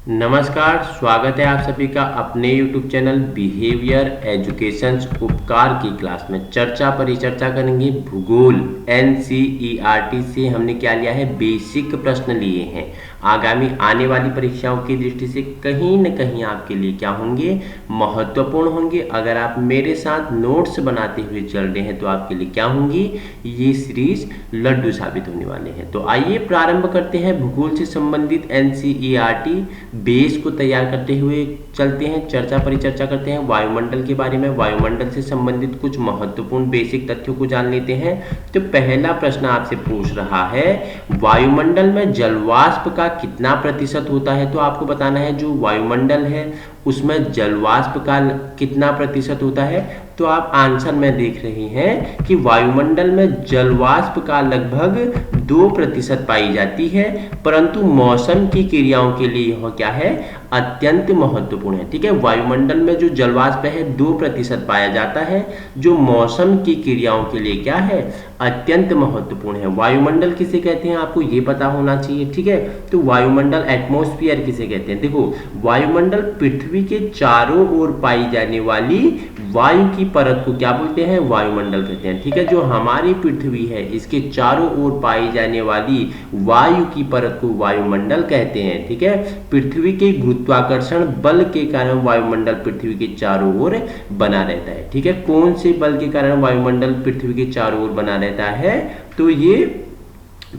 नमस्कार, स्वागत है आप सभी का अपने YouTube चैनल बिहेवियर एजुकेशंस उपकार की क्लास में। चर्चा परिचर्चा करेंगे भूगोल NCERT से हमने क्या लिया है, बेसिक प्रश्न लिए हैं। आगामी आने वाली परीक्षाओं की दृष्टि से कहीं न कहीं आपके लिए क्या होंगे, महत्वपूर्ण होंगे। अगर आप मेरे साथ नोट्स बनाते हुए चल रहे हैं तो आपके लिए क्या होंगी, ये सीरीज लड्डू साबित होने वाले हैं। तो आइए प्रारंभ करते हैं भूगोल से संबंधित NCERT बेस को तैयार करते हुए चलते हैं। चर्चा परिचर्चा करते हैं वायुमंडल के बारे में। वायुमंडल से संबंधित कुछ महत्वपूर्ण बेसिक तथ्यों को जान लेते हैं। तो पहला प्रश्न आपसे पूछ रहा है, वायुमंडल में जलवाष्प का कितना प्रतिशत होता है। तो आपको बताना है जो वायुमंडल है उसमें जलवाष्प का कितना प्रतिशत होता है। तो आप आंसर में देख रहे हैं कि वायुमंडल में जलवाष्प का लगभग 2% पाई जाती है, परंतु मौसम की क्रियाओं के लिए यह क्या है, अत्यंत महत्वपूर्ण है। ठीक है, वायुमंडल में जो जलवाष्प है 2% पाया जाता है, जो मौसम की क्रियाओं के लिए क्या है, अत्यंत महत्वपूर्ण है। वायुमंडल किसे कहते हैं आपको ये पता होना चाहिए। ठीक है, तो वायुमंडल एटमॉस्फेयर किसे कहते हैं। देखो, वायुमंडल पृथ्वी के चारों ओर पाई जाने वाली वायु की परत को क्या बोलते हैं, वायुमंडल कहते हैं। ठीक है, जो हमारी पृथ्वी है इसके चारों ओर पाई जाने वाली वायु की परत को वायुमंडल कहते हैं। ठीक है, पृथ्वी के गुरुत्वाकर्षण बल के कारण वायुमंडल पृथ्वी के चारों ओर बना रहता है। ठीक है, कौन से बल के कारण वायुमंडल पृथ्वी के चारों ओर बना रहता है, तो ये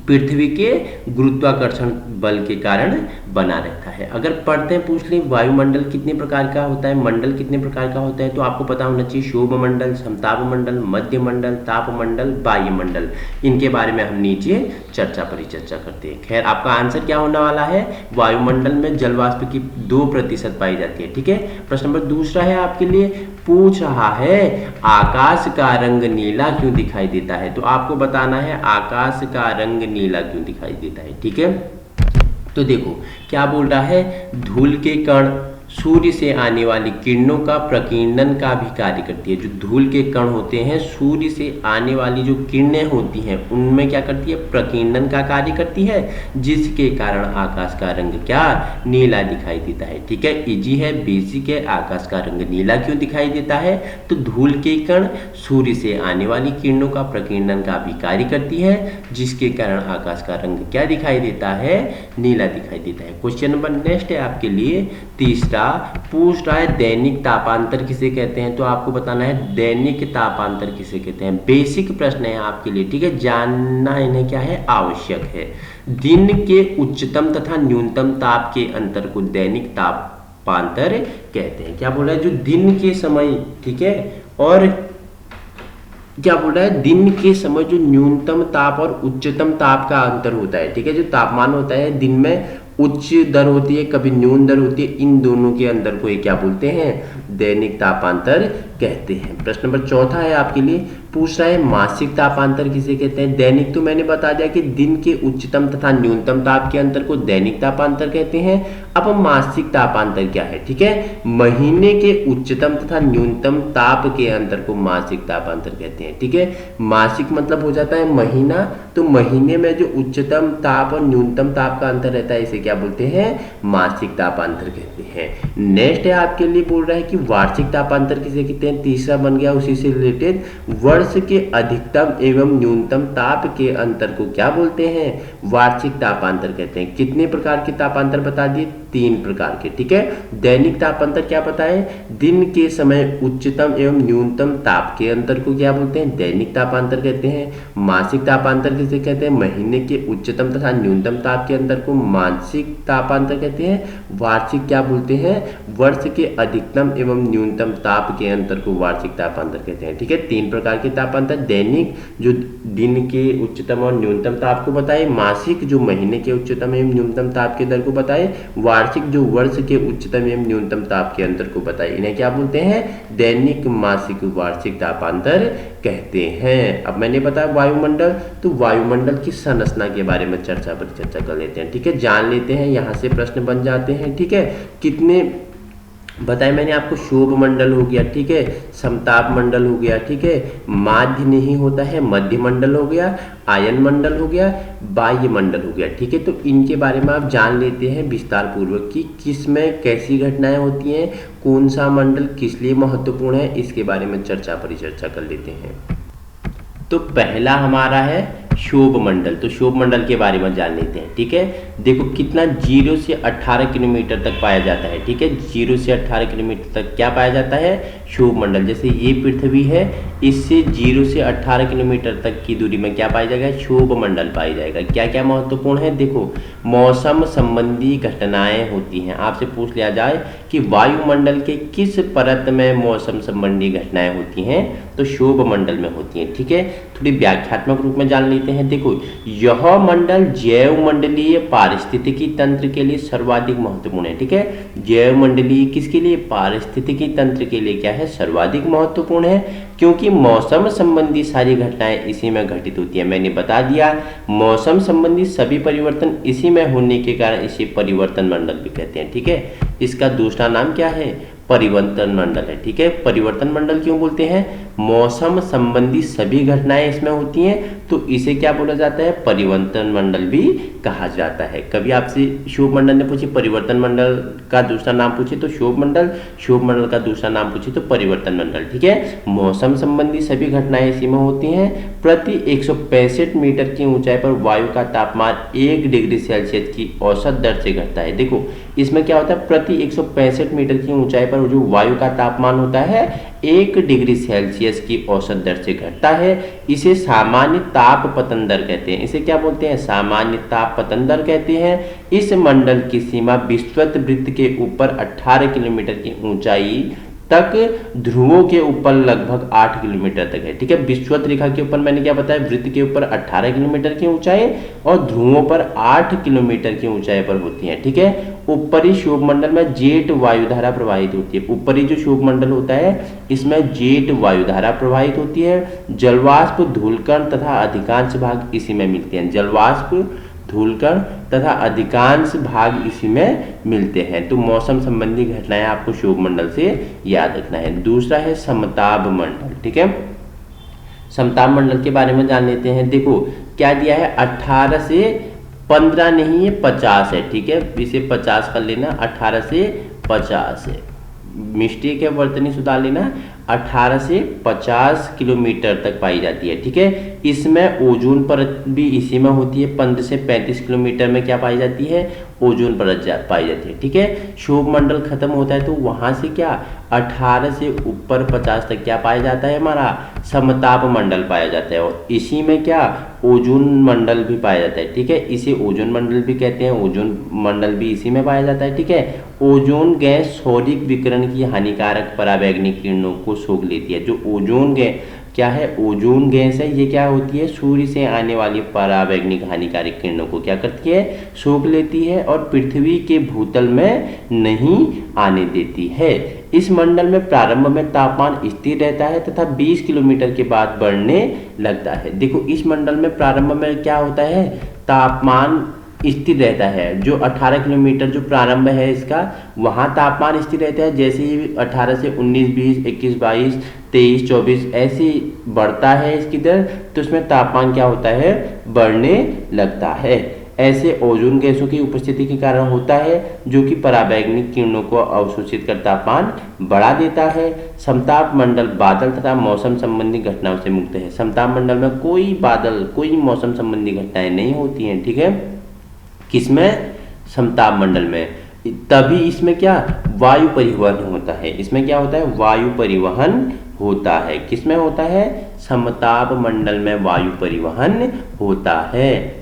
पृथ्वी के गुरुत्वाकर्षण बल के कारण बना रहता है। अगर पढ़ते हैं पूछ लें वायुमंडल कितने प्रकार का होता है, मंडल कितने प्रकार का होता है, तो आपको पता होना चाहिए शोभ मंडल, समताप मंडल, मध्य मंडल, ताप मंडल, वायुमंडल। इनके बारे में हम नीचे चर्चा परिचर्चा करते हैं। खैर, आपका आंसर क्या होने वाला है, वायुमंडल में जलवाष्प की 2% पाई जाती है। ठीक है, प्रश्न नंबर दूसरा है आपके लिए, पूछ रहा है आकाश का रंग नीला क्यों दिखाई देता है। तो आपको बताना है आकाश का रंग नीला क्यों दिखाई देता है। ठीक है, तो देखो क्या बोल रहा है, धूल के कण सूर्य से आने वाली किरणों का प्रकीर्णन का भी कार्य करती है। जो धूल के कण होते हैं सूर्य से आने वाली जो किरणें होती हैं उनमें क्या करती है, प्रकीर्णन का कार्य करती है, जिसके कारण आकाश का रंग क्या, नीला दिखाई देता है। ठीक है, इजी है, बेसिक है। आकाश का रंग नीला क्यों दिखाई देता है, तो धूल के कण सूर्य से आने वाली किरणों का प्रकीर्णन का भी कार्य करती है, जिसके कारण आकाश का रंग क्या दिखाई देता है, नीला दिखाई देता है। क्वेश्चन नंबर नेक्स्ट है आपके लिए तीसरा, पूछ रहा है दैनिक तापांतर किसे कहते हैं। तो आपको बताना है दैनिक तापांतर किसे कहते हैं। बेसिक प्रश्न है आपके लिए। ठीक है, जानना इन्हें क्या है, आवश्यक है। दिन के उच्चतम तथा न्यूनतम ताप के अंतर को दैनिक तापांतर कहते हैं। क्या बोल रहा है, जो दिन के समय, ठीक है, और क्या बोल रहा है, दिन के समय जो न्यूनतम ताप और उच्चतम ताप का अंतर होता है। ठीक है, जो तापमान होता है दिन में उच्च दर होती है, कभी न्यून दर होती है, इन दोनों के अंतर को ये क्या बोलते हैं, दैनिक तापांतर कहते हैं। प्रश्न नंबर चौथा है आपके लिए, पूछ रहा है मासिक तापांतर किसे कहते हैं। दैनिक तो मैंने बता दिया कि दिन के उच्चतम तथा न्यूनतम ताप के अंतर को दैनिक तापांतर कहते हैं। अब मासिक तापांतर क्या है। ठीक है, महीने के उच्चतम तथा न्यूनतम ताप के अंतर को मासिक तापांतर कहते हैं। ठीक है, मासिक मतलब हो जाता है महीना, तो महीने में जो उच्चतम ताप और न्यूनतम ताप का अंतर रहता है इसे क्या बोलते हैं, मासिक तापांतर कहते हैं। नेक्स्ट है आपके लिए, बोल रहा है कि वार्षिक तापांतर किसे कहते हैं। तीसरा बन गया उसी से रिलेटेड, वर्ष के अधिकतम एवं न्यूनतम ताप के अंतर को क्या बोलते हैं, वार्षिक तापांतर कहते हैं। कितने प्रकार के तापांतर बता दिए, 3 प्रकार के। ठीक है, दैनिक तापांतर क्या पता है, दिन के समय उच्चतम एवं न्यूनतम ताप के अंतर को क्या बोलते हैं, दैनिक तापांतर कहते हैं। मासिक तापांतर किसे कहते हैं, महीने के उच्चतम तथा न्यूनतम ताप के अंतर को मासिक तापांतर कहते हैं। वार्षिक क्या बोलते हैं, वर्ष के अधिकतम एवं न्यूनतम ताप के अंतर को वार्षिक तापांतर कहते हैं। ठीक है, 3 प्रकार के तापांतर, दैनिक जो दिन के उच्चतम और न्यूनतम ताप को बताए, मासिक जो महीने के उच्चतम एवं न्यूनतम ताप के दर को बताए, वार्षिक जो वर्ष के उच्चतम एवं न्यूनतम ताप के अंतर को बताए। इन्हें क्या बोलते हैं, दैनिक, मासिक, वार्षिक तापांतर कहते हैं। अब मैंने बताया वायुमंडल, तो वायुमंडल की संरचना के बारे में चर्चा पर चर्चा कर लेते हैं। ठीक है, जान लेते हैं, यहाँ से प्रश्न बन जाते हैं। ठीक है, कितने बताया मैंने आपको शोभ मंडल हो गया, ठीक है, समताप मंडल हो गया, ठीक है, माध्य नहीं होता है, मध्य मंडल हो गया, आयन मंडल हो गया, बाह्य मंडल हो गया, ठीक है। तो इनके बारे में आप जान लेते हैं विस्तार पूर्वक कि किस में कैसी घटनाएं होती हैं, कौन सा मंडल किस लिए महत्वपूर्ण है, इसके बारे में परिचर्चा कर लेते हैं। तो पहला हमारा है शोभ मंडल। तो शोभ मंडल के बारे में जान लेते हैं, ठीक है। देखो कितना 0 से 18 किलोमीटर तक पाया जाता है, ठीक है, 0 से 18 किलोमीटर तक क्या पाया जाता है, शोभ मंडल। जैसे ये पृथ्वी है, इससे 0 से 18 किलोमीटर तक की दूरी में क्या पाया जाएगा, शोभ मंडल पाया जाएगा। क्या क्या महत्वपूर्ण है, देखो मौसम संबंधी घटनाएं होती हैं। आपसे पूछ लिया जाए कि वायुमंडल के किस परत में मौसम संबंधी घटनाएं होती हैं, तो शोभ मंडल में होती हैं, ठीक है। थोड़ी व्याख्यात्मक रूप में जान लेते हैं। देखो यह मंडल जैव मंडलीय पारिस्थितिकी तंत्र के लिए सर्वाधिक महत्वपूर्ण है, ठीक है। जैव मंडलीय किसके लिए, पारिस्थितिकी तंत्र के लिए क्या है, सर्वाधिक महत्वपूर्ण है, क्योंकि मौसम संबंधी सारी घटनाएं इसी में घटित होती है। मैंने बता दिया मौसम संबंधी सभी परिवर्तन इसी में होने के कारण इसे परिवर्तन मंडल भी कहते हैं, ठीक है। इसका दूसरा नाम क्या है, परिवर्तन मंडल है, ठीक है। परिवर्तन मंडल क्यों बोलते हैं, मौसम संबंधी सभी घटनाएं इसमें होती हैं, तो इसे क्या बोला जाता है, परिवर्तन मंडल भी कहा जाता है। कभी आपसे शोभ मंडल ने पूछे परिवर्तन मंडल का दूसरा नाम पूछे तो शोभ मंडल, शोभ मंडल का दूसरा नाम पूछे तो परिवर्तन मंडल, ठीक है। मौसम संबंधी सभी घटनाएं इसी में होती हैं। प्रति 165 मीटर की ऊंचाई पर वायु का तापमान 1 डिग्री सेल्सियस की औसत दर से घटता है। देखो इसमें क्या होता है, प्रति 165 मीटर की ऊंचाई पर जो वायु का तापमान होता है 1 डिग्री सेल्सियस की औसत दर से घटता है। इसे सामान्य ताप पतन दर कहते हैं। इसे क्या बोलते हैं, सामान्य ताप पतन दर कहते हैं। इस मंडल की सीमा विषुवत वृत्त के ऊपर 18 किलोमीटर की ऊंचाई तक, ध्रुवों के ऊपर लगभग 8 किलोमीटर तक है, ठीक है। विषुवत रेखा के ऊपर मैंने क्या बताया, वृत्त के ऊपर 18 किलोमीटर की ऊंचाई और ध्रुवों पर 8 किलोमीटर की ऊंचाई पर होती है, ठीक है। ऊपरी शोभ मंडल में जेट वायुधारा प्रवाहित होती है। ऊपरी जो शोभ मंडल होता है इसमें जेट वायुधारा प्रवाहित होती है। जलवाष्प, धूलकण तथा अधिकांश भाग इसी में मिलते हैं। जलवाष्प, धूलकण तथा अधिकांश भाग इसी में मिलते हैं। तो मौसम संबंधी घटनाएं आपको शोभ मंडल से याद रखना है। दूसरा है समताप मंडल, ठीक है। समताप मंडल के बारे में जान लेते हैं। देखो क्या दिया है, 18 से 15 नहीं है 50 है, ठीक है। इसे 50 कर लेना, 18 से 50 है, मिस्टेक है, वर्तनी सुधार लेना। 18 से 50 किलोमीटर तक पाई जाती है, ठीक है। इसमें ओजोन परत भी इसी में होती है। 15 से 35 किलोमीटर में क्या पाई जाती है, ओजोन परत पाई जाती है, ठीक है। शोभ मंडल खत्म होता है तो वहां से क्या 18 से ऊपर 50 तक क्या पाया जाता है, हमारा समताप मंडल पाया जाता है। और इसी में क्या ओजोन मंडल भी पाया जाता है, ठीक है। इसे ओजोन मंडल भी कहते हैं। ओजोन मंडल भी इसी में पाया जाता है, ठीक है। ओजोन गैस सौरिक विकिरण की हानिकारक पराबैंगनी किरणों को सोख लेती है। जो ओजोन गैस क्या है, ओजोन गैस है, ये क्या होती है, सूर्य से आने वाली पराबैंगनी हानिकारक किरणों को क्या करती है, सोख लेती है और पृथ्वी के भूतल में नहीं आने देती है। इस मंडल में प्रारंभ में तापमान स्थिर रहता है तथा 20 किलोमीटर के बाद बढ़ने लगता है। देखो इस मंडल में प्रारंभ में क्या होता है, तापमान स्थिर रहता है। जो 18 किलोमीटर जो प्रारंभ है इसका, वहाँ तापमान स्थिर रहता है। जैसे ही 18 से 19, 20, 21, 22, 23, 24 ऐसे बढ़ता है इसकी दर, तो उसमें तापमान क्या होता है, बढ़ने लगता है। ऐसे ओजोन गैसों की उपस्थिति के कारण होता है, जो कि पराबैंगनी किरणों को अवशोषित कर तापमान बढ़ा देता है। समताप मंडल बादल तथा मौसम संबंधी घटनाओं से मुक्त है। समताप मंडल में कोई बादल, कोई मौसम संबंधी घटनाएं नहीं होती हैं, ठीक है। किसमें, समताप मंडल में। तभी इसमें क्या वायु परिवहन होता है। इसमें क्या होता है, वायु परिवहन होता है। किसमें होता है, समताप मंडल में वायु परिवहन होता है।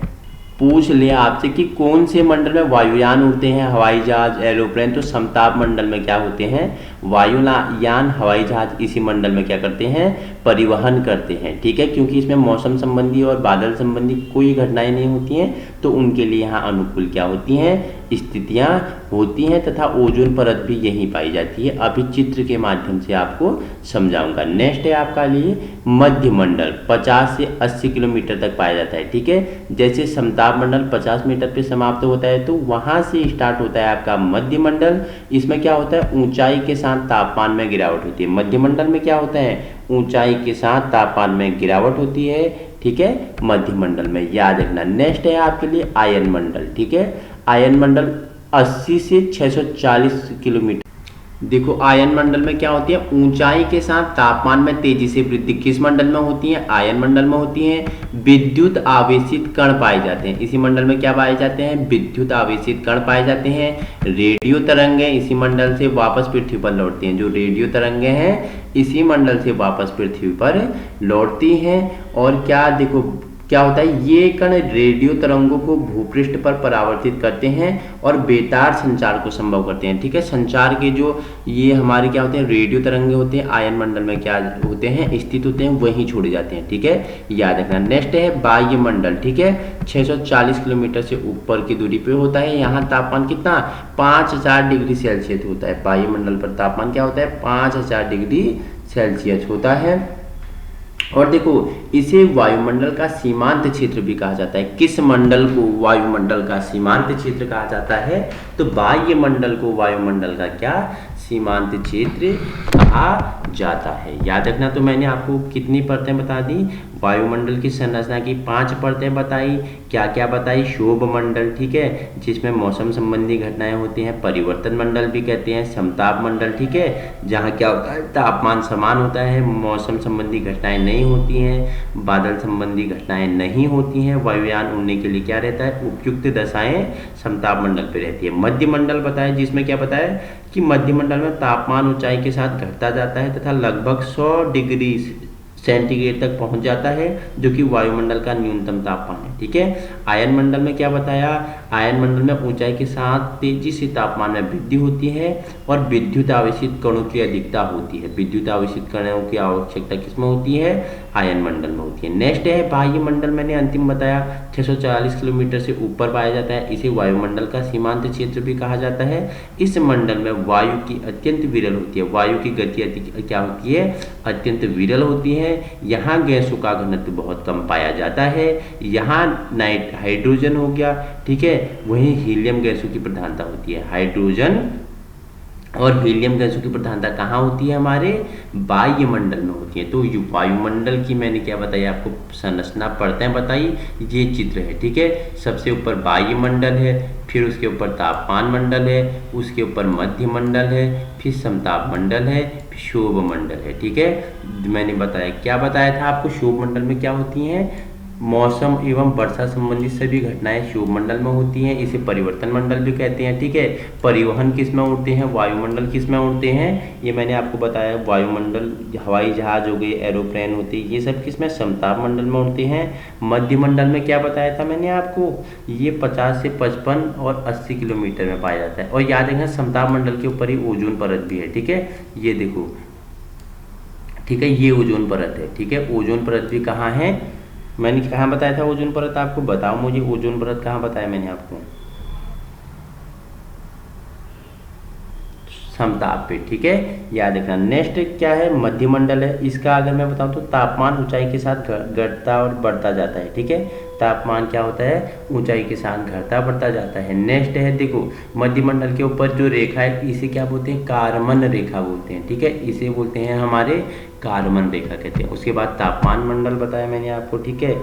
पूछ ले आपसे कि कौन से मंडल में वायुयान होते हैं, हवाई जहाज, एरोप्लेन, तो समताप मंडल में क्या होते हैं, वायुयान, हवाई जहाज इसी मंडल में क्या करते हैं, परिवहन करते हैं, ठीक है। क्योंकि इसमें मौसम संबंधी और बादल संबंधी कोई घटनाएं नहीं होती हैं, तो उनके लिए यहाँ अनुकूल क्या होती हैं, स्थितियां होती हैं तथा ओजोन परत भी यहीं पाई जाती है। अभी चित्र के माध्यम से आपको समझाऊंगा। नेक्स्ट है आपका लिए मध्य मंडल, 50 से 80 किलोमीटर तक पाया जाता है। ठीक है, जैसे समताप मंडल 50 मीटर पे समाप्त होता है तो वहां से स्टार्ट होता है आपका मध्य मंडल। इसमें क्या होता है, ऊंचाई के साथ तापमान में गिरावट होती है। मध्य मंडल में क्या होता है, ऊंचाई के साथ तापमान में गिरावट होती है। ठीक है, मध्य मंडल में, याद रखना। नेक्स्ट है आपके लिए आयन मंडल। ठीक है, आयन मंडल 80 से 640 किलोमीटर। देखो आयन मंडल में क्या होती है, ऊंचाई के साथ तापमान में तेजी से वृद्धि किस मंडल में होती है, आयन मंडल में होती है। विद्युत आवेशित कण पाए जाते हैं। इसी मंडल में क्या पाए जाते हैं, विद्युत आवेशित कण पाए जाते हैं। रेडियो तरंगें इसी मंडल से वापस पृथ्वी पर लौटती हैं। जो रेडियो तरंगें हैं इसी मंडल से वापस पृथ्वी पर लौटती हैं। और क्या देखो क्या होता है, ये कण रेडियो तरंगों को भूपृष्ठ पर परावर्तित करते हैं और बेतार संचार को संभव करते हैं। ठीक है, संचार के जो ये हमारे क्या होते हैं, रेडियो तरंगे होते हैं, आयन मंडल में क्या होते हैं, स्थित होते हैं, वहीं छोड़े जाते हैं। ठीक है, याद रखना। नेक्स्ट है बाह्य मंडल। ठीक है, 640 किलोमीटर से ऊपर की दूरी पे होता है। यहाँ तापमान कितना, 5000 डिग्री सेल्सियस होता है। बाह्य मंडल पर तापमान क्या होता है, 5000 डिग्री सेल्सियस होता है। और देखो इसे वायुमंडल का सीमांत क्षेत्र भी कहा जाता है। किस मंडल को वायुमंडल का सीमांत क्षेत्र कहा जाता है, तो बाह्य मंडल को वायुमंडल का क्या, सीमांत क्षेत्र कहा जाता है। याद रखना। तो मैंने आपको कितनी परतें बता दी, वायुमंडल की संरचना की 5 परतें बताई। क्या क्या बताई, शोभ मंडल, ठीक है, जिसमें मौसम संबंधी घटनाएं होती हैं। परिवर्तन मंडल भी कहते हैं। समताप मंडल, ठीक है, जहाँ क्या होता है, तापमान समान होता है, मौसम संबंधी घटनाएं नहीं होती हैं, बादल संबंधी घटनाएं नहीं होती हैं। वायुयान उड़ने के लिए क्या रहता है, उपयुक्त दशाएं समताप मंडल पे रहती है। मध्य मंडल बताया, जिसमें क्या बताया कि मध्य मंडल में तापमान ऊंचाई के साथ घटता जाता है तथा लगभग 100 डिग्री सेंटीग्रेड तक पहुंच जाता है, जो कि वायुमंडल का न्यूनतम तापमान है। ठीक है, आयन मंडल में क्या बताया, आयन मंडल में ऊंचाई के साथ तेजी से तापमान में वृद्धि होती है और विद्युत आवेशित कणों की अधिकता होती है। विद्युत आवेशित कणों की आवश्यकता किसमें होती है, आयन मंडल में होती है। नेक्स्ट है बाह्य मंडल, मैंने अंतिम बताया 640 किलोमीटर से ऊपर पाया जाता है। इसे वायुमंडल का सीमांत क्षेत्र भी कहा जाता है। इस मंडल में वायु की अत्यंत विरल होती है। वायु की गति क्या होती है, अत्यंत विरल होती है। यहाँ गैसों का घनत्व बहुत कम पाया जाता है। यहाँ हाइड्रोजन हो गया, ठीक है, वहीं हीलियम गैसों की प्रधानता होती है। हाइड्रोजन और हीलियम गैसों की प्रधानता कहाँ होती है, हमारे बाह्य मंडल में होती है। तो वायुमंडल की मैंने क्या बताई आपको, संरचना परतें बताई, ये चित्र है। ठीक है, सबसे ऊपर बाह्य मंडल है, फिर उसके ऊपर तापमान मंडल है, उसके ऊपर मध्य मंडल है, फिर समताप मंडल है, फिर शोभ मंडल है। ठीक है, मैंने बताया, क्या बताया था आपको, शोभ मंडल में क्या होती हैं, मौसम एवं वर्षा संबंधित सभी घटनाएं शोभ मंडल में होती हैं। इसे परिवर्तन मंडल भी कहते हैं। ठीक है, परिवहन किस में उड़ते हैं, वायुमंडल किस में उड़ते हैं, ये मैंने आपको बताया। वायुमंडल हवाई जहाज हो गए, एरोप्लेन होते हैं, ये सब किस में, समताप मंडल में उड़ते हैं। मध्य मंडल में क्या बताया था मैंने आपको, ये 50 से 55 और 80 किलोमीटर में पाया जाता है। और याद रखना, समताप मंडल के ऊपर ही ओजोन परत भी है। ठीक है, ये देखो, ठीक है, ये ओजोन परत है। ठीक है, ओजोन परत भी कहाँ है, मैंने कहाँ बताया था ओजोन परत, आपको बताओ मुझे, ओजोन परत कहाँ बताया मैंने आपको, समताप पे। ठीक है, याद रखना। नेक्स्ट क्या है, मध्य मंडल है। इसका अगर मैं बताऊं तो तापमान ऊंचाई के साथ घटता और बढ़ता जाता है। ठीक है, तापमान क्या होता है, ऊंचाई के साथ घटता बढ़ता जाता है। नेक्स्ट है, देखो मध्य मंडल के ऊपर जो रेखा है, इसे क्या बोलते हैं, कारमन रेखा बोलते हैं। ठीक है, इसे बोलते हैं हमारे कारमन रेखा कहते हैं। उसके बाद तापमान मंडल बताया मैंने आपको। ठीक है,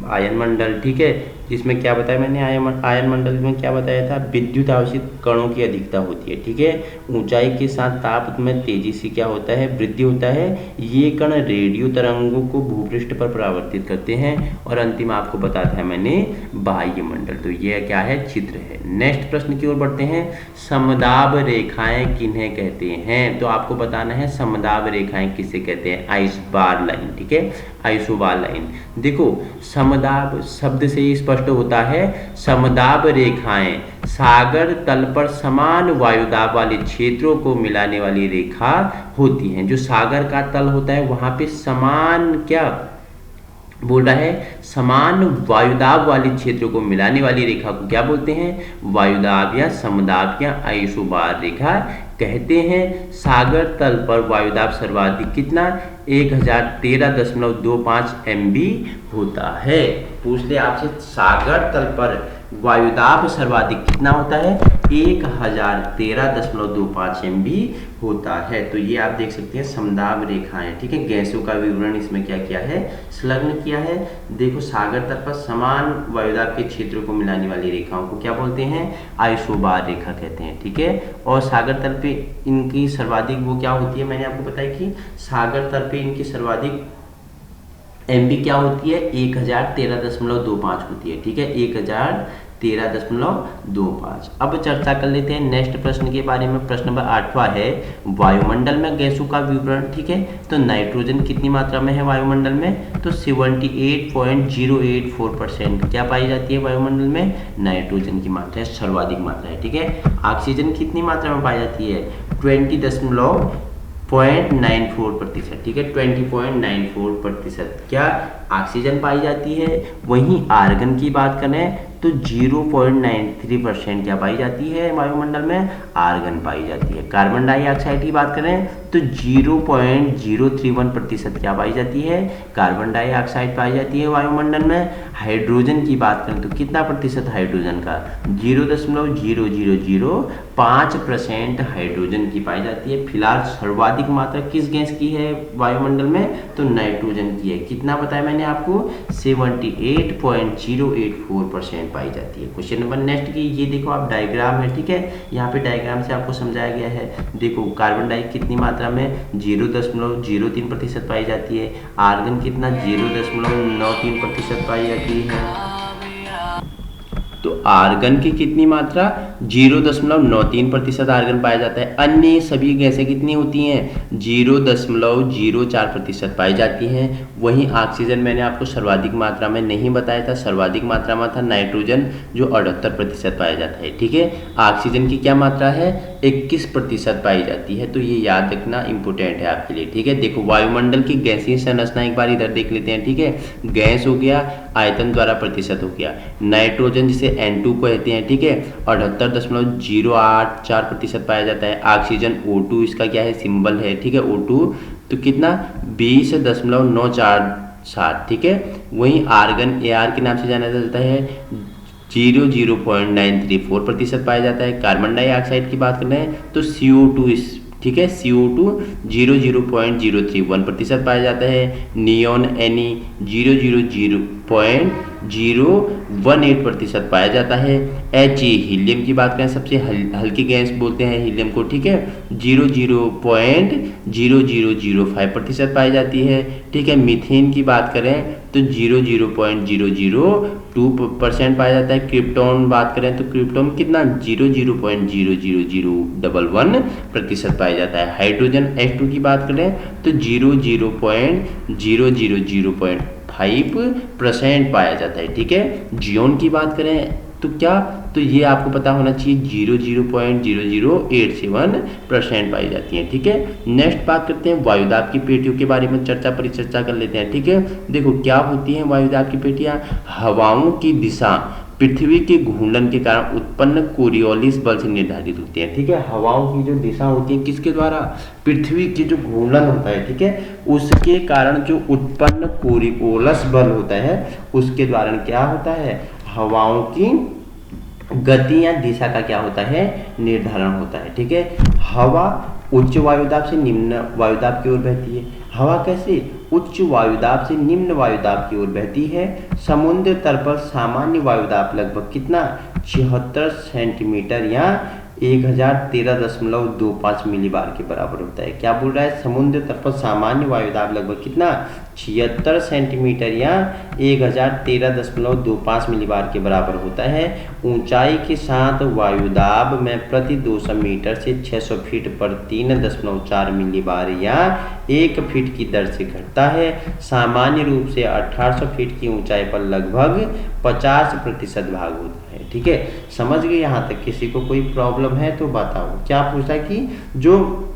आयन मंडल, ठीक है, जिसमें क्या बताया मैंने, आयन मंडल में क्या बताया था, विद्युत आवेशित कणों की अधिकता होती है। ठीक है, ऊंचाई के साथ ताप में तेजी से क्या होता है, वृद्धि होता है। ये कण रेडियो तरंगों को भूपृष्ठ पर परावर्तित करते हैं। और अंतिम आपको बताया है मैंने, बाह्य मंडल। तो ये क्या है, चित्र है। नेक्स्ट प्रश्न की ओर बढ़ते हैं, समदाब रेखाएं किन्हें कहते हैं, तो आपको बताना है समदाब रेखाएं किसे कहते हैं, आइसबार लाइन। ठीक है, आइसोबार लाइन। देखो समदाब शब्द से ही स्पष्ट होता है, समदाब रेखाएं सागर तल पर समान वायुदाब वाले क्षेत्रों को मिलाने वाली रेखा होती हैं। जो सागर का तल होता है वहां पे समान क्या बोल रहा है समान वायुदाब वाले क्षेत्रों को मिलाने वाली रेखा को क्या बोलते हैं? वायुदाब या समदाब या आइसोबार रेखा कहते हैं। सागर तल पर वायुदाब सर्वाधिक कितना? 1013.25 MB होता है। पूछ ले आपसे सागर तल पर वायुदाब सर्वाधिक कितना होता है? 1013.25 MB होता है। तो ये आप देख सकते हैं समदाब रेखाएं, ठीक है। गैसों का विवरण इसमें क्या किया है? संलग्न किया है। देखो सागर तल पर समान वायुदाब के क्षेत्रों को मिलाने वाली रेखाओं को क्या बोलते हैं? आइसोबार रेखा कहते हैं, ठीक है। और सागर तल पे इनकी सर्वाधिक वो क्या होती है? मैंने आपको बताया कि सागर तल पे इनकी सर्वाधिक MB क्या होती है? 1013.25 होती है, ठीक है। 1013.25। अब चर्चा कर लेते हैं नेक्स्ट प्रश्न के बारे में। प्रश्न नंबर 8वां है वायुमंडल में गैसों का विवरण, ठीक है। तो नाइट्रोजन कितनी मात्रा में है वायुमंडल में? तो 78.084% क्या पाई जाती है वायुमंडल में? नाइट्रोजन की मात्रा सर्वाधिक मात्रा है, ठीक है। ऑक्सीजन कितनी मात्रा में पाई जाती है? 20.94%, ठीक है। 20.94% क्या ऑक्सीजन पाई जाती है। वहीं आर्गन की बात करें तो 0.93% क्या पाई जाती है वायुमंडल में? आर्गन पाई जाती है। कार्बन डाइऑक्साइड की बात करें तो 0.031% क्या पाई जाती है? कार्बन डाइऑक्साइड पाई जाती है वायुमंडल में। हाइड्रोजन की बात करें तो कितना प्रतिशत हाइड्रोजन का? 0.0005% हाइड्रोजन की पाई जाती है। फिलहाल सर्वाधिक मात्रा किस गैस की है वायुमंडल में? तो नाइट्रोजन की है। कितना बताया मैंने आपको? 78.084% पाई जाती है। क्वेश्चन नंबर नेक्स्ट की ये देखो आप डायग्राम है, ठीक है। यहाँ पे डायग्राम से आपको समझाया गया है। देखो कार्बन डाई कितनी मात्रा में? 0.03% पाई जाती है। आर्गन कितना? 0.93% पाई जाती है। तो आर्गन की कितनी मात्रा? 0.93% आर्गन पाया जाता है। अन्य सभी गैसें कितनी होती हैं? 0.04% पाई जाती हैं। वहीं ऑक्सीजन मैंने आपको सर्वाधिक मात्रा में नहीं बताया था, सर्वाधिक मात्रा में था नाइट्रोजन जो 78% पाया जाता है, ठीक है। ऑक्सीजन की क्या मात्रा है? 21% पाई जाती है। तो ये याद रखना इंपॉर्टेंट है आपके लिए, ठीक है। देखो वायुमंडल की गैसीय संरचना एक बार इधर देख लेते हैं, ठीक है। गैस हो गया, आयतन द्वारा प्रतिशत हो गया। नाइट्रोजन जिसे N2 कहते हैं, ठीक है, 78.084% पाया जाता है। ऑक्सीजन O2 इसका क्या है? सिंबल है, ठीक है, O2 तो कितना? 20.947, ठीक है। वहीं आर्गन AR के नाम से जाना जाता है 0.934% पाया जाता है। कार्बन डाइऑक्साइड की बात करें तो CO2 ठीक है, CO2 0.031% पाया जाता है। नियोन Ne 0.018% पाया जाता है। He हीलियम की बात करें सबसे हल्की गैस बोलते हैं हीलियम को, ठीक है, 0.0005% पाई जाती है, ठीक है। मीथेन की बात करें तो 0.002% पाया जाता है। क्रिप्टॉन बात करें तो क्रिप्टॉन कितना? 0.00011% पाया जाता है। हाइड्रोजन H2 की बात करें तो 0.0005% पाया जाता है, ठीक है। जियोन की बात करें तो क्या? तो ये आपको पता होना चाहिए 0.0087% पाई जाती है, ठीक है। नेक्स्ट बात करते हैं वायुदाब की पेटियों के बारे में परिचर्चा कर लेते हैं, ठीक है। देखो क्या होती हैं वायुदाब की पेटियां? हवाओं की दिशा पृथ्वी के घूर्णन के कारण उत्पन्न कोरियोलिस बल से निर्धारित होती है, ठीक है। हवाओं की जो दिशा होती है किसके द्वारा? पृथ्वी के जो घूर्णन होता है, ठीक है, उसके कारण जो उत्पन्न कोरियोलिस बल होता है उसके द्वारा क्या होता है? हवाओं की गति या दिशा का क्या होता है? निर्धारण होता है, ठीक है। हवा उच्च वायुदाब से निम्न वायुदाब की ओर बहती है। हवा कैसे? उच्च वायुदाब से निम्न वायुदाब की ओर बहती है। समुद्र तल पर सामान्य वायुदाब लगभग कितना? 76 सेंटीमीटर या 1013.25 मिलीबार के बराबर होता है। क्या बोल रहा है? समुद्र तल पर सामान्य वायुदाब लगभग कितना? 76 सेंटीमीटर या 1013.25 मिलीबार के बराबर होता है। ऊंचाई के साथ वायुदाब में प्रति 200 मीटर से 600 फीट पर 3.4 मिलीबार या 1 फीट की दर से घटता है। सामान्य रूप से 1800 फीट की ऊंचाई पर लगभग 50% भाग होता है, ठीक है। समझ गए यहाँ तक? किसी को कोई प्रॉब्लम है तो बताओ। क्या पूछा कि जो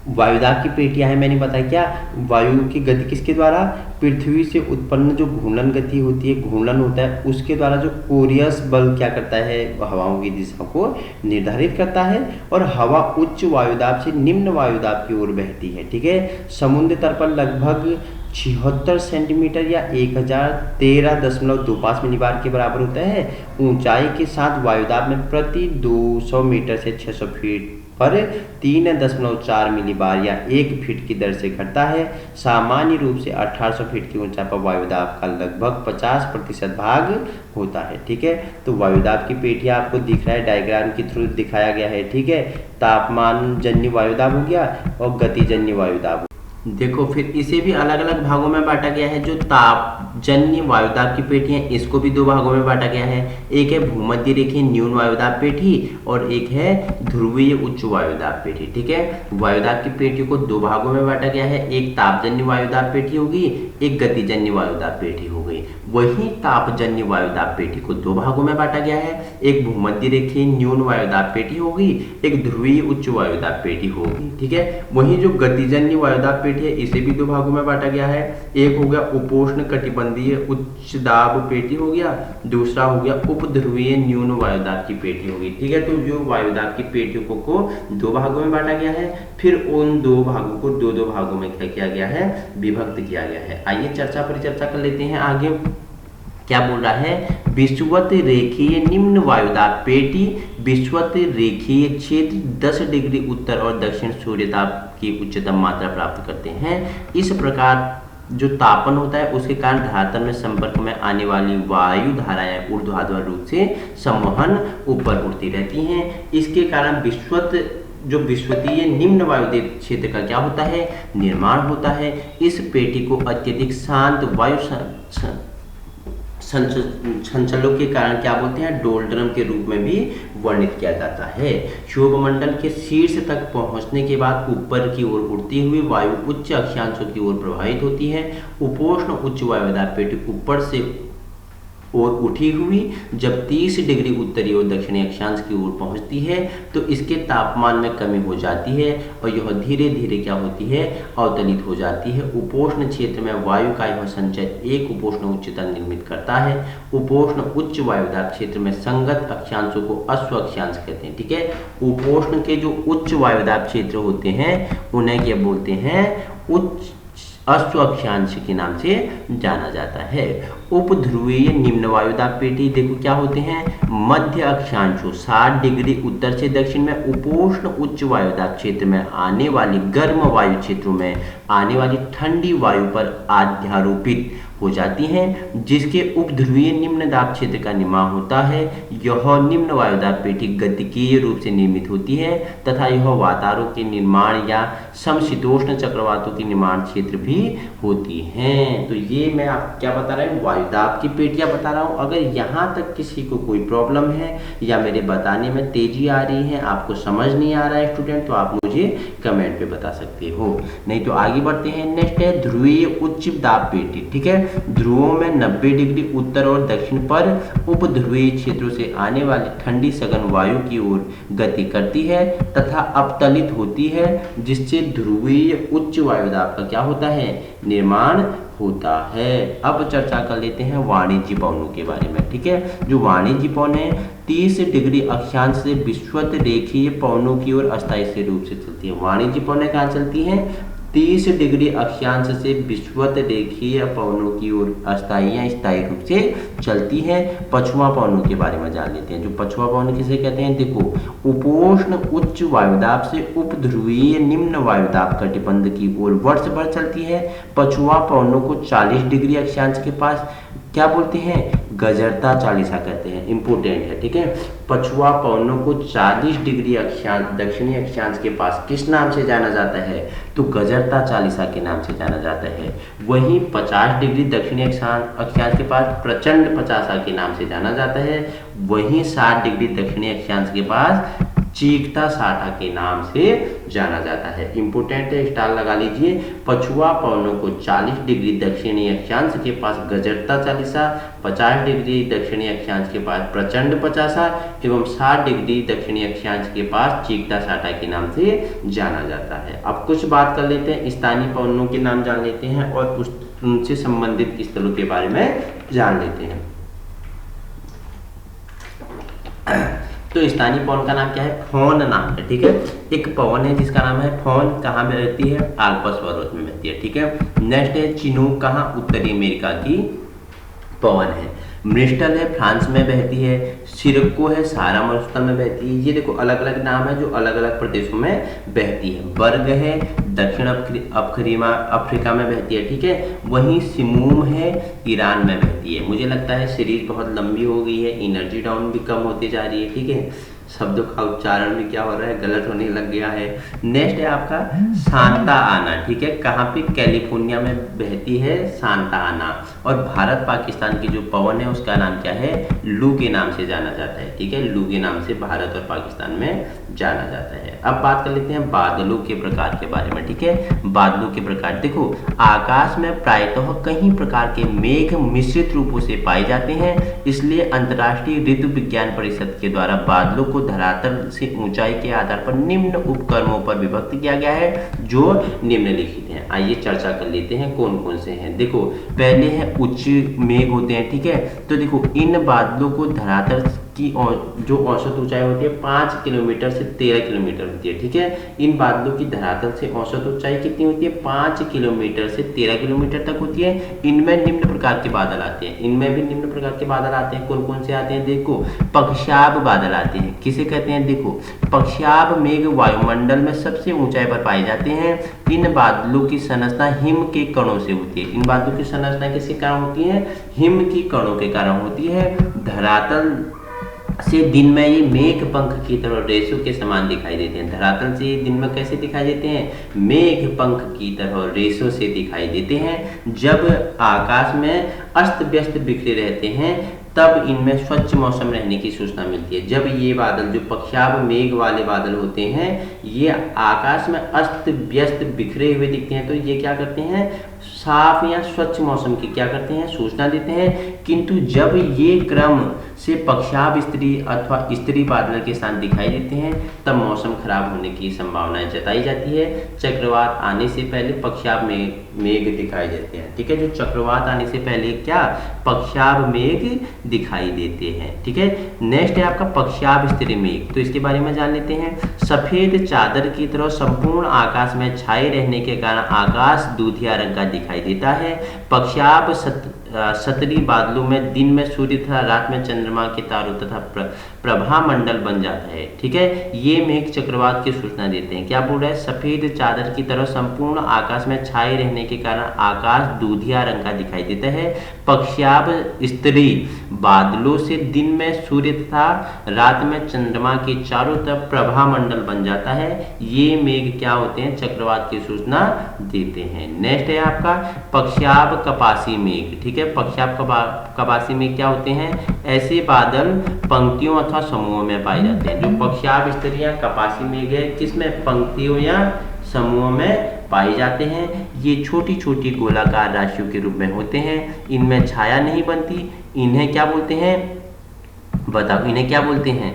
वायुदाब की पेटियां है मैंने बताया क्या? वायु की गति किसके द्वारा? पृथ्वी से उत्पन्न जो घूर्णन गति होती है, घूर्णन होता है, उसके द्वारा जो कोरियस बल क्या करता है, हवाओं की दिशा को निर्धारित करता है और हवा उच्च वायुदाब से निम्न वायुदाब की ओर बहती है। ठीक है, समुद्र तल पर लगभग 76 सेंटीमीटर या 1013.25 मिलीबार के बराबर होता है। ऊंचाई के साथ वायुदाब में प्रति 200 मीटर से 600 फीट पर 3.4 मिलीबार या 1 फीट की दर से घटता है। सामान्य रूप से 1800 फीट की ऊंचाई पर वायुदाब का लगभग 50% भाग होता है। ठीक है, तो वायुदाब की पेटियाँ आपको दिख रहा है, डायग्राम के थ्रू दिखाया गया है। ठीक है, तापमान जन्य वायुदाब हो गया और गतिजन्य वायुदाब। देखो फिर इसे भी अलग अलग भागों में बांटा गया है। जो तापजन्य वायुदाब की पेटी है, इसको भी 2 भागों में बांटा गया है। एक है भूमध्य रेखीय न्यून वायुदाब पेटी और एक है ध्रुवीय उच्च वायुदाब पेटी। ठीक है, वायुदाब की पेटी को 2 भागों में बांटा गया है। एक तापजन्य वायुदाब पेटी होगी, एक गतिजन्य वायुदाब पेटी हो गई। वही तापजन्य वायुदाब पेटी को 2 भागों में बांटा गया है। एक भूमध्य रेखीय न्यून वायुदाब पेटी होगी, एक ध्रुवीय उच्च वायुदाब पेटी होगी। ठीक है, वही जो गतिजन्य वायुदाब पेटी है, इसे भी 2 भागों में बांटा गया है। एक हो गया उपोष्ण कटिबंधीय उच्च दाब पेटी हो गया, दूसरा हो गया उपध्रुवीय न्यून वायुदाब की पेटी होगी। ठीक है, तो जो वायुदाब की पेटियों को 2 भागों में बांटा गया है, फिर उन 2 भागों को 2-2 भागों में क्या किया गया है, विभक्त किया गया है। आइए चर्चा परिचर्चा कर लेते हैं आगे। क्या बोल रहा है, विषुवत रेखीय निम्न वायुदाब पेटी विषुवत रेखीय क्षेत्र 10 डिग्री उत्तर और दक्षिण सूर्यताप की उच्चतम मात्रा प्राप्त करते हैं। इस प्रकार जो तापन होता है उसके कारण धरातल में संपर्क में आने वाली वायु धाराएं ऊर्ध्वाधर रूप से संवहन ऊपर उठती रहती हैं। इसके कारण जो विषुवतीय निम्न वायुदेव क्षेत्र का क्या होता है, निर्माण होता है। इस पेटी को अत्यधिक शांत वायु संचलों के कारण क्या बोलते हैं, डोलड्रम के रूप में भी वर्णित किया जाता है। क्षोभमंडल के शीर्ष तक पहुंचने के बाद ऊपर की ओर उड़ती हुई वायु उच्च अक्षांशों की ओर प्रवाहित होती है। उपोष्ण उच्च वायुदाब पेटी ऊपर से और उठी हुई जब 30 डिग्री उत्तरी और दक्षिणी अक्षांश की ओर पहुंचती है तो इसके तापमान में कमी हो जाती है और यह धीरे धीरे क्या होती है, अवतलित हो जाती है। उपोष्ण क्षेत्र में वायु का यह संचय एक उपोष्ण उच्चता निर्मित करता है। उपोष्ण उच्च वायुदाब क्षेत्र में संगत अक्षांशों को अश्व अक्षांश कहते हैं। ठीक है, उपोष्ण के जो उच्च वायुदाब क्षेत्र होते हैं उन्हें क्या बोलते हैं, उच्च अश्व अक्षांश के नाम से जाना जाता है। उपध्रुवीय निम्न वायुदाब पेटी देखो क्या होते हैं, मध्य अक्षांशों 60 डिग्री उत्तर से दक्षिण में उपोष्ण उच्च वायुदाब क्षेत्र में आने वाली गर्म वायु क्षेत्रों में आने वाली ठंडी वायु पर अध्यारोपित हो जाती हैं, जिसके उपध्रुवीय निम्न दाब क्षेत्र का निर्माण होता है। यह निम्न वायुदाब पेटी गतिकीय रूप से निर्मित होती है तथा यह वातारों के निर्माण या समशीतोष्ण चक्रवातों के निर्माण क्षेत्र भी होती हैं। तो ये मैं आप क्या बता रहा हूँ, वायुदाब की पेटियां बता रहा हूँ। अगर यहाँ तक किसी को कोई प्रॉब्लम है या मेरे बताने में तेजी आ रही है, आपको समझ नहीं आ रहा है स्टूडेंट, तो आप मुझे कमेंट पे बता सकते हो। नहीं तो आगे बढ़ते हैं। नेक्स्ट है ध्रुवीय उच्च दाब पेटी। ठीक है, ध्रुवों में 90 डिग्री उत्तर और दक्षिण पर उपध्रुवीय क्षेत्रों से आने वाली ठंडी सघन वायु की ओर गति करती है तथा अपतलित होती है, जिससे ध्रुवीय उच्च वायुदाब का क्या होता है, निर्माण होता है। अब चर्चा कर लेते हैं वाणिज्य पवनों के बारे में। ठीक है, जो वाणिज्य पवन है 30 डिग्री अक्षांश से विषुवत रेखीय पवनों की ओर अस्थायी रूप से चलती है। वाणिज्य पवनें कहाँ चलती हैं, 30 डिग्री अक्षांश से विषुवत रेखीय पवनों की ओर अस्थायी या स्थायी रूप से चलती है। पछुआ पवनों के बारे में जान लेते हैं। जो पछुआ पवन किसे कहते हैं, देखो उपोष्ण उच्च वायुदाब से उपध्रुवीय निम्न वायुदाब कटिबंध की ओर वर्ष भर चलती है। पछुआ पवनों को 40 डिग्री अक्षांश के पास क्या बोलते हैं, गजरता चालीसा कहते हैं। इंपोर्टेंट है। ठीक है, पछुआ पवनों को 40 डिग्री अक्षांश दक्षिणी अक्षांश के पास किस नाम से जाना जाता है, तो गजरता चालीसा के नाम से जाना जाता है। वहीं 50 डिग्री दक्षिणी अक्षांश के पास प्रचंड पचासा के नाम से जाना जाता है। वहीं 60 डिग्री दक्षिणी अक्षांश के पास चीकता साठा के नाम से जाना जाता है। इंपोर्टेंट है, स्टार लगा लीजिए। पछुआ पवनों को 40 डिग्री दक्षिणी अक्षांश के पास गजरता चालीसा, 50 डिग्री दक्षिणी अक्षांश के पास प्रचंड पचासा एवं 60 डिग्री दक्षिणी अक्षांश के पास चीकता साठा के नाम से जाना जाता है। अब कुछ बात कर लेते हैं, स्थानीय पवनों के नाम जान लेते हैं और उनसे संबंधित स्थलों के बारे में जान लेते हैं। तो स्थानीय पवन का नाम क्या है? फोन नाम है, ठीक है। एक पवन है जिसका नाम है फोन, कहाँ बहती है? आल्प्स पर्वत में बहती है, ठीक है। नेक्स्ट है चिनूक, कहाँ? उत्तरी अमेरिका की पवन है। मिस्टल है फ्रांस में बहती है। सिरको है सहारा मरुस्थल में बहती है। ये देखो अलग अलग नाम है जो अलग अलग प्रदेशों में बहती है। बर्ग है दक्षिण अफ्रीका में बहती है, ठीक है। वहीं सिमूम है ईरान में बहती है। मुझे लगता है सीरीज बहुत लंबी हो गई है, एनर्जी डाउन भी कम होती जा रही है, ठीक है। शब्दों का उच्चारण भी क्या हो रहा है? गलत होने लग गया है। नेक्स्ट है आपका सांता आना, ठीक है। कहाँ पे? कैलिफोर्निया में बहती है सांता आना। और भारत पाकिस्तान की जो पवन है उसका नाम क्या है? लू के नाम से जाना जाता है, ठीक है। लू के नाम से भारत और पाकिस्तान में जाना जाता है। अब बात कर लेते हैं बादलों के प्रकार के बारे में, ठीक है। बादलों के प्रकार देखो, आकाश में प्रायतः कई प्रकार के मेघ मिश्रित रूपों से पाए जाते हैं। इसलिए अंतर्राष्ट्रीय ऋतु विज्ञान परिषद के द्वारा बादलों को धरातल से ऊंचाई के आधार पर निम्न उपक्रमों पर विभक्त किया गया है, जो निम्नलिखित हैं। आइए चर्चा कर लेते हैं कौन कौन से हैं। देखो पहले है उच्च मेघ होते हैं, ठीक है। तो देखो इन बादलों को धरातल की जो औसत ऊंचाई होती है 5 किलोमीटर से 13 किलोमीटर होती है, ठीक है। इन बादलों की धरातल से औसत ऊंचाई कितनी होती है? 5 किलोमीटर से 13 किलोमीटर तक होती है। इनमें निम्न प्रकार के बादल आते हैं। इनमें भी निम्न प्रकार के बादल आते हैं। कौन कौन से आते हैं? देखो पक्षाभ बादल आते हैं। किसे कहते हैं? देखो पक्षाभ मेघ वायुमंडल में सबसे ऊंचाई पर पाए जाते हैं। इन बादलों की संरचना हिम के कणों से होती है। इन बादलों की संरचना किसके कारण होती है? हिम की कणों के कारण होती है। धरातल से दिन में ये मेघ पंख की तरह रेशों के समान दिखाई देते हैं। धरातल से दिन में कैसे दिखाई देते हैं? मेघ पंख की तरह रेशों से दिखाई देते हैं। जब आकाश में अस्त व्यस्त बिखरे रहते हैं तब इनमें स्वच्छ मौसम रहने की सूचना मिलती है। जब ये बादल जो पक्षाभ मेघ वाले बादल होते हैं ये आकाश में अस्त व्यस्त बिखरे हुए दिखते हैं तो ये क्या करते हैं? साफ या स्वच्छ मौसम की क्या करते हैं? सूचना देते हैं। किंतु जब ये क्रम से पक्षाभ स्त्री अथवा स्त्री बादल के साथ दिखाई देते हैं तब मौसम खराब होने की संभावना जताई जाती है। चक्रवात आने से पहले पक्षाभ मेघ दिखाई देते हैं, ठीक है। जो चक्रवात आने से पहले क्या? पक्षाभ मेघ दिखाई देते हैं, ठीक है। नेक्स्ट है आपका पक्षाभ स्त्री मेघ। तो इसके बारे में जान लेते हैं। सफेद चादर की तरह संपूर्ण आकाश में छाए रहने के कारण आकाश दूधिया रंग का दिखाई देता है। पक्षाभ सतरी बादलों में दिन में सूर्य तथा रात में चंद्रमा के तारों तथा प्रभा मंडल बन जाता है, ठीक है। ये मेघ चक्रवात की सूचना देते हैं। क्या बोल रहा है? सफेद चादर की तरह संपूर्ण आकाश में छाए रहने के कारण आकाश दूधिया रंग का दिखाई देता है। पक्षाभ स्त्री बादलों से दिन में सूर्य तथा रात में चंद्रमा के चारों तरफ प्रभा मंडल बन जाता है। ये मेघ क्या होते हैं? चक्रवात की सूचना देते हैं। नेक्स्ट है आपका पक्षाभ कपासी मेघ, ठीक है। पक्षाभ कपासी मेघ क्या होते हैं? ऐसे बादल पंक्तियों अथवा समूहों में पाए जाते हैं। जो पक्षाभ स्त्री या कपासी मेघ है किसमें? पंक्तियों या समूहों में पाए जाते हैं। ये छोटी छोटी गोलाकार राशियों के रूप में होते हैं। इनमें छाया नहीं बनती। इन्हें क्या बोलते हैं? बताओ इन्हें क्या बोलते हैं?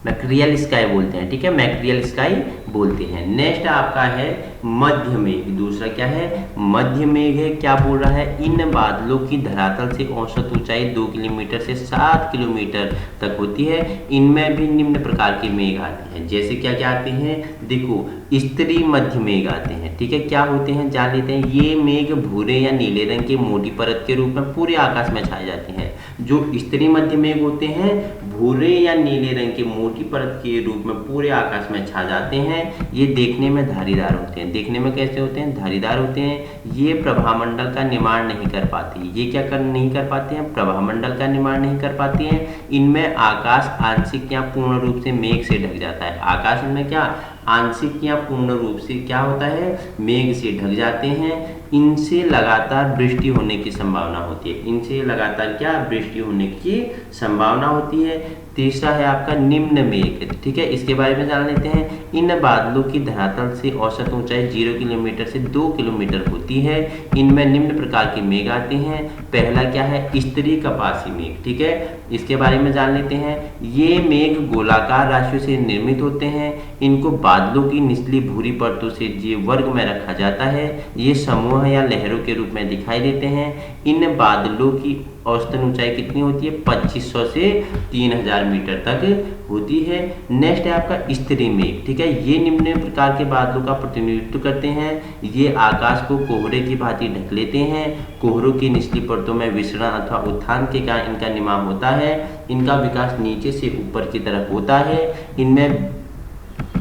मैक्रियल स्काई बोलते हैं, ठीक है। मैक्रियल स्काई बोलते हैं। नेक्स्ट आपका है मध्य मेघ। दूसरा क्या है? मध्य मेघ है। क्या बोल रहा है? इन बादलों की धरातल से औसत ऊंचाई 2 किलोमीटर से 7 किलोमीटर तक होती है। इनमें भी निम्न प्रकार के मेघ आते हैं। जैसे क्या क्या आते हैं? देखो स्त्री मध्य मेघ आते हैं, ठीक है। क्या होते हैं जान लेते हैं। ये मेघ भूरे या नीले रंग की मोटी परत के रूप में पूरे आकाश में छाए जाते हैं। जो स्त्री मध्य मेघ होते हैं भूरे या नीले रंग की मोटी परत के रूप में पूरे आकाश में छा जाते हैं। ये देखने में धारीदार होते हैं। देखने में कैसे होते हैं? धारीदार होते हैं। ये प्रभामंडल का निर्माण नहीं कर पाते। ये क्या नहीं कर पाते हैं? प्रभामंडल का निर्माण नहीं कर पाते हैं। इनमें आकाश आंशिक या पूर्ण रूप से मेघ से ढक जाता है। आकाश में क्या आंशिक या पूर्ण रूप से क्या होता है? मेघ से ढक जाते हैं। इनसे लगातार वृष्टि होने की संभावना होती है। इनसे लगातार क्या वृष्टि होने की संभावना होती है। तीसरा है आपका निम्न मेघ, ठीक है, इसके बारे में जान लेते हैं। इन बादलों की धरातल से औसत ऊंचाई 0 किलोमीटर से 2 किलोमीटर होती है। इनमें निम्न प्रकार के मेघ आते हैं। पहला क्या है, स्तरीय कपासी मेघ, ठीक है, इसके बारे में जान लेते हैं। ये मेघ गोलाकार राशियों से निर्मित होते हैं। इनको बादलों की निचली भूरी परतों से ये वर्ग में रखा जाता है। ये समूह या लहरों के रूप में दिखाई देते हैं। इन बादलों की औसतन ऊंचाई कितनी होती है, 2500 से 3000 मीटर तक होती है। नेक्स्ट है आपका स्तरीय मेघ, ठीक है, ये निम्न प्रकार के बादलों का प्रतिनिधित्व करते हैं। ये आकाश को कोहरे की भांति ढक लेते हैं। कोहरों की निचली परतों में विसरण अथवा उत्थान के कारण इनका निर्माण होता है। इनका विकास नीचे से ऊपर की तरफ होता है। इनमें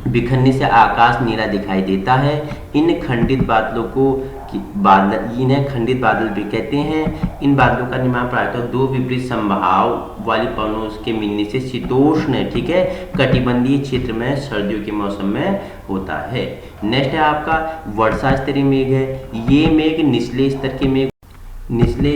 बिखरने से आकाश नीला दिखाई देता है। इन खंडित बादलों को इन्हें खंडित बादल भी कहते हैं। इन बादलों का निर्माण प्रायतः दो विपरीत संभाव वाली पवनों के मिलने से शीतोष्ण, ठीक है, कटिबंधीय क्षेत्र में सर्दियों के मौसम में होता है। नेक्स्ट है आपका वर्षा स्तरीय मेघ है। ये मेघ निचले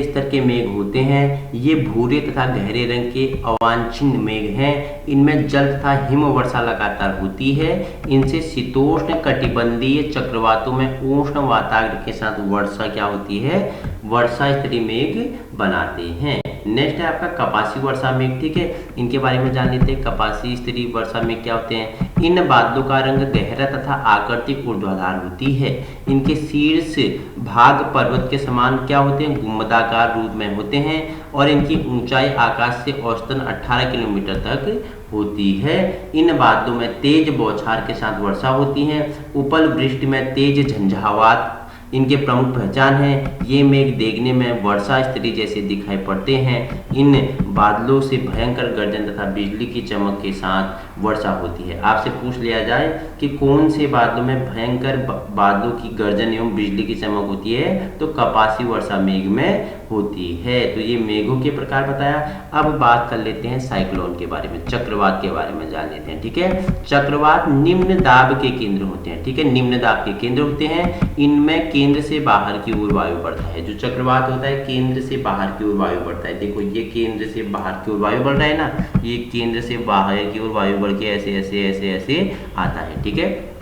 स्तर के मेघ होते हैं। ये भूरे तथा गहरे रंग के अवांछनीय मेघ हैं। इनमें जल तथा हिम वर्षा लगातार होती है। इनसे शीतोष्ण कटिबंधीय चक्रवातों में उष्ण वातावरण के साथ वर्षा क्या होती है, वर्षा स्तरीय मेघ बनाते हैं। नेक्स्ट है आपका कपासी वर्षा मेघ, ठीक है, इनके बारे में जान लेते हैं। कपासी स्तरीय वर्षा मेघ क्या होते हैं। इन बादलों का रंग गहरा तथा आकृतिक ऊर्ध्वाधर होती है। इनके शीर्ष भाग पर्वत के समान क्या होते हैं, गुंबदाकार रूप में होते हैं और इनकी ऊंचाई आकाश से औसतन 18 किलोमीटर तक होती है। इन बादलों में तेज बौछार के साथ वर्षा होती है। उपल वृष्टि में तेज झंझावात इनके प्रमुख पहचान है। ये मेघ देखने में वर्षा स्तरीय जैसे दिखाई पड़ते हैं। इन बादलों से भयंकर गर्जन तथा बिजली की चमक के साथ वर्षा होती है। आपसे पूछ लिया जाए कि कौन से बादलों में भयंकर बादलों की गर्जन एवं बिजली की चमक होती है, तो कपासी वर्षा मेघ में होती है। तो ये मेघों के प्रकार बताया। अब बात कर लेते हैं साइक्लोन के बारे में, चक्रवात के बारे में जान लेते हैं, ठीक है। चक्रवात निम्न दाब के केंद्र होते हैं, ठीक है, निम्न दाब के केंद्र होते हैं। इनमें केंद्र से बाहर की ओर वायु बढ़ता है। जो चक्रवात होता है केंद्र से बाहर की ओर वायु बढ़ता है। देखो ये केंद्र से बाहर की ओर वायु बढ़ रहा है ना, ये केंद्र से बाहर की ओर वायु बढ़ के ऐसे ऐसे ऐसे ऐसे आता है, ठीक है।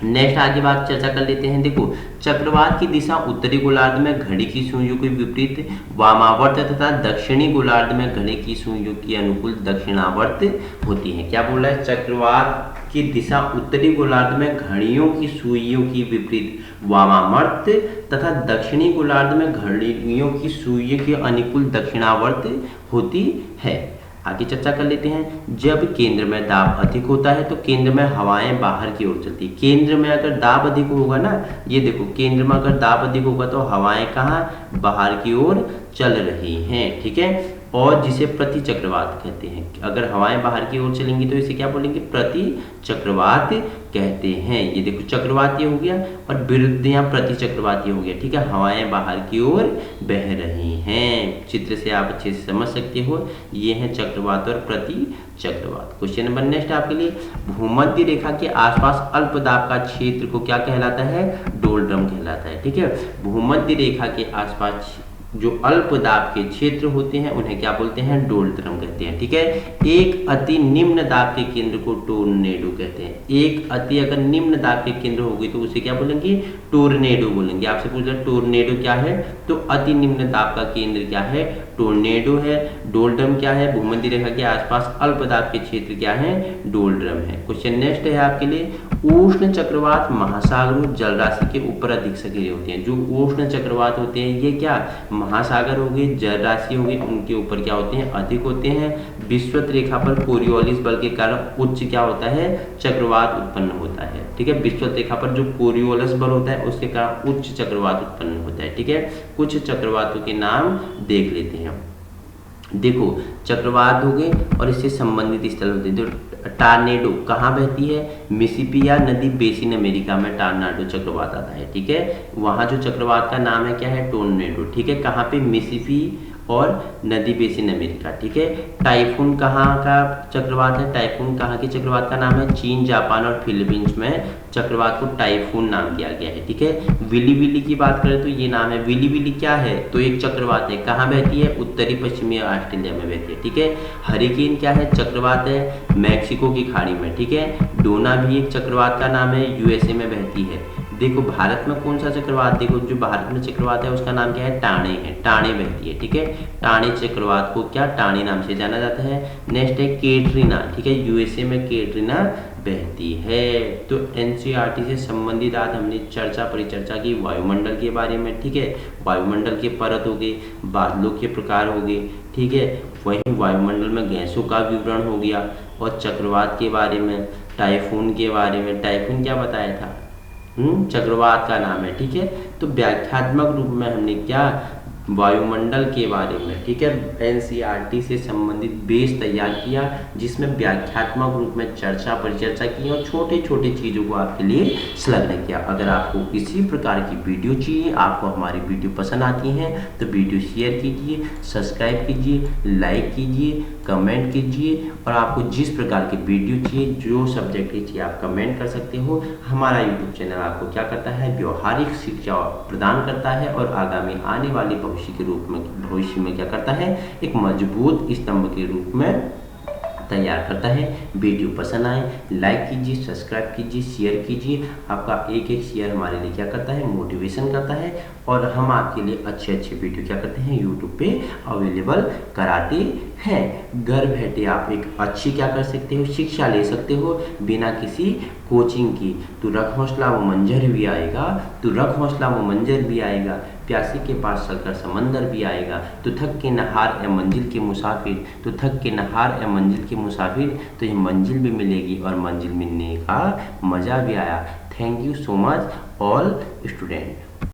नेक्स्ट आगे बात चर्चा कर लेते हैं। देखो चक्रवात की दिशा उत्तरी गोलार्ध में घड़ी की सुइयों के विपरीत वामावर्त तथा दक्षिणी गोलार्ध में घड़ी की सुइयों के अनुकूल दक्षिणावर्त होती है। क्या बोल रहा है, चक्रवात की दिशा उत्तरी गोलार्ध में घड़ियों की सुइयों की विपरीत वामावर्त तथा दक्षिणी गोलार्ध में घड़ियों की सुइयों के अनुकूल दक्षिणावर्त होती है। आगे चर्चा कर लेते हैं। जब केंद्र में दाब अधिक होता है तो केंद्र में हवाएं बाहर की ओर चलती है। केंद्र में अगर दाब अधिक होगा ना, ये देखो केंद्र में अगर दाब अधिक होगा तो हवाएं कहाँ, बाहर की ओर चल रही हैं, ठीक है, और जिसे प्रति चक्रवात कहते हैं। अगर हवाएं बाहर की ओर चलेंगी तो इसे क्या बोलेंगे, प्रति चक्रवात कहते हैं। ये देखो चक्रवात ये हो गया और विरुद्ध यहाँ प्रति चक्रवात ये हो गया, ठीक है, हवाएं बाहर की ओर बह रही हैं। चित्र से आप अच्छे से समझ सकते हो, ये है चक्रवात और प्रति चक्रवात। क्वेश्चन नंबर नेक्स्ट आपके लिए, भूमध्य रेखा के आसपास अल्प दाब का क्षेत्र को क्या कहलाता है, डोलड्रम कहलाता है, ठीक है। भूमध्य रेखा के आसपास जो अल्प दाब के क्षेत्र होते हैं उन्हें क्या बोलते हैं, डोलड्रम कहते हैं, ठीक है। एक अति निम्न दाब के केंद्र को टोर्नेडो कहते हैं। एक अति अगर निम्न दाब के केंद्र होगी तो उसे क्या बोलेंगे, टोर्नेडो बोलेंगे। आपसे पूछ रहे टोर्नेडो क्या है, तो अति निम्न दाब का केंद्र क्या है, टोर्नेडो है। डोलड्रम क्या है, भूमध्य रेखा के आसपास अल्प दाब के क्षेत्र क्या है, डोलड्रम है। क्वेश्चन नेक्स्ट है आपके लिए, उष्ण चक्रवात महासागरों जल राशि के ऊपर अधिक सक्रिय होते हैं। जो उष्ण चक्रवात होते हैं ये क्या, महासागर हो गए, जल राशि हो गई, उनके ऊपर क्या होते हैं, अधिक होते हैं। विषुवत रेखा पर कोरियोलिस बल के कारण उच्च क्या होता है, चक्रवात उत्पन्न होता है, ठीक है। विषुवत रेखा पर जो कोरियोलिस बल होता है उसके कारण उच्च चक्रवात उत्पन्न होता है, ठीक है। कुछ चक्रवातों के नाम देख लेते हैं। देखो चक्रवात हो गए और इससे संबंधित स्थल होते हैं। जो टार्नेडो कहाँ बहती है, मिसिसिपी नदी बेसिन अमेरिका में टार्नेडो चक्रवात आता है, ठीक है। वहाँ जो चक्रवात का नाम है क्या है, टोर्नेडो, ठीक है। कहाँ पे, मिसिसिपी और नदी बेसिन अमेरिका। ठीक है। टाइफून कहाँ का चक्रवात है? टाइफून कहाँ के चक्रवात का नाम है? चीन, जापान और फिलीपींस में चक्रवात को टाइफून नाम दिया गया है। ठीक है। विली विली की बात करें तो ये नाम है। विली विली क्या है? तो एक चक्रवात है। कहाँ बहती है? उत्तरी पश्चिमी ऑस्ट्रेलिया में बहती है। ठीक है। हरिकेन क्या है? चक्रवात है मैक्सिको की खाड़ी में। ठीक है। डोना भी एक चक्रवात का नाम है, यूएसए में बहती है। देखो भारत में कौन सा चक्रवात, देखो जो भारत में चक्रवात है उसका नाम क्या है? टाणे है, टाणे बहती है। ठीक है। टाणे चक्रवात को क्या टाणे नाम से जाना जाता है। नेक्स्ट है केटरीना। ठीक है। यूएसए में केटरीना बहती है। तो एनसीईआरटी से संबंधित आज हमने चर्चा परिचर्चा की वायुमंडल के बारे में। ठीक है। वायुमंडल के परत हो गए, बादलों के प्रकार हो गए। ठीक है। वहीं वायुमंडल में गैसों का विवरण हो गया और चक्रवात के बारे में, टाइफून के बारे में। टाइफून क्या बताया था? चक्रवात का नाम है। ठीक है। तो व्याख्यात्मक रूप में हमने क्या वायुमंडल के बारे में, ठीक है, एनसीईआरटी से संबंधित बेस तैयार किया जिसमें व्याख्यात्मक रूप में चर्चा परिचर्चा की और छोटे छोटे चीज़ों को आपके लिए संलग्न किया। अगर आपको इसी प्रकार की वीडियो चाहिए, आपको हमारी वीडियो पसंद आती हैं तो वीडियो शेयर कीजिए, सब्सक्राइब कीजिए, लाइक कीजिए, कमेंट कीजिए और आपको जिस प्रकार की वीडियो चाहिए, जो सब्जेक्ट की चाहिए आप कमेंट कर सकते हो। हमारा यूट्यूब चैनल आपको क्या करता है? व्यवहारिक शिक्षा प्रदान करता है और आगामी आने वाली भविष्य में क्या करता है? एक मजबूत स्तंभ के रूप में तैयार करता है। वीडियो पसंद आए लाइक कीजिए, सब्सक्राइब कीजिए, शेयर कीजिए। आपका एक एक शेयर हमारे लिए क्या करता है? मोटिवेशन करता है और हम आपके लिए अच्छे अच्छे वीडियो क्या करते हैं? यूट्यूब पे अवेलेबल कराते हैं। घर बैठे आप एक अच्छी क्या कर सकते हो? शिक्षा ले सकते हो बिना किसी कोचिंग की। तो रख हौसला वो मंजर भी आएगा, तो रख हौसला वो मंजर भी आएगा, प्यासी के पास चलकर समंदर भी आएगा। तो थक के नहार ए मंजिल के मुसाफिर, तो थक के नहार ए मंजिल के मुसाफिर, तो ये मंजिल भी मिलेगी और मंजिल मिलने का मज़ा भी आया। Thank you so much all student.